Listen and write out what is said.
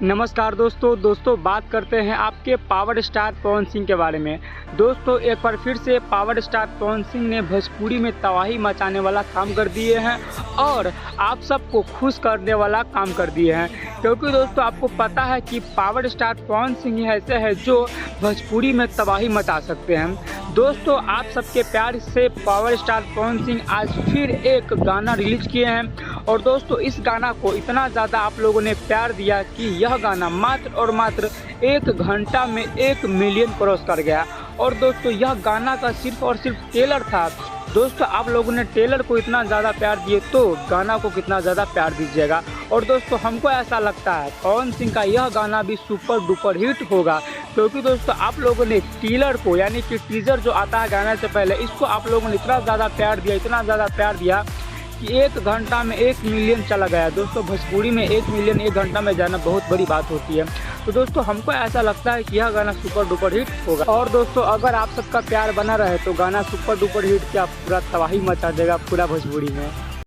नमस्कार दोस्तों बात करते हैं आपके पावर स्टार पवन सिंह के बारे में। दोस्तों एक बार फिर से पावर स्टार पवन सिंह ने भोजपुरी में तबाही मचाने वाला काम कर दिए हैं और आप सबको खुश करने वाला काम कर दिए हैं, क्योंकि दोस्तों आपको पता है कि पावर स्टार पवन सिंह ऐसे हैं जो भोजपुरी में तबाही मचा सकते हैं। दोस्तों आप सबके प्यार से पावर स्टार पवन सिंह आज फिर एक गाना रिलीज किए हैं और दोस्तों इस गाना को इतना ज़्यादा आप लोगों ने प्यार दिया कि यह गाना मात्र और मात्र 1 घंटा में 1 मिलियन क्रॉस कर गया। और दोस्तों यह गाना का सिर्फ और सिर्फ ट्रेलर था। दोस्तों आप लोगों ने ट्रेलर को इतना ज़्यादा प्यार दिए तो गाना को कितना ज़्यादा प्यार दीजिएगा। और दोस्तों हमको ऐसा लगता है पवन सिंह का यह गाना भी सुपर डुपर हिट होगा, क्योंकि दोस्तों आप लोगों ने ट्रेलर को यानी कि टीजर जो आता है गाने से पहले, इसको आप लोगों ने इतना ज़्यादा प्यार दिया, इतना ज़्यादा प्यार दिया कि 1 घंटा में 1 मिलियन चला गया। दोस्तों भोजपुरी में 1 मिलियन 1 घंटा में जाना बहुत बड़ी बात होती है। तो दोस्तों हमको ऐसा लगता है कि यह गाना सुपर डुपर हिट होगा। और दोस्तों अगर आप सबका प्यार बना रहे तो गाना सुपर डुपर हिट क्या पूरा तबाही मचा देगा पूरा भोजपुरी में।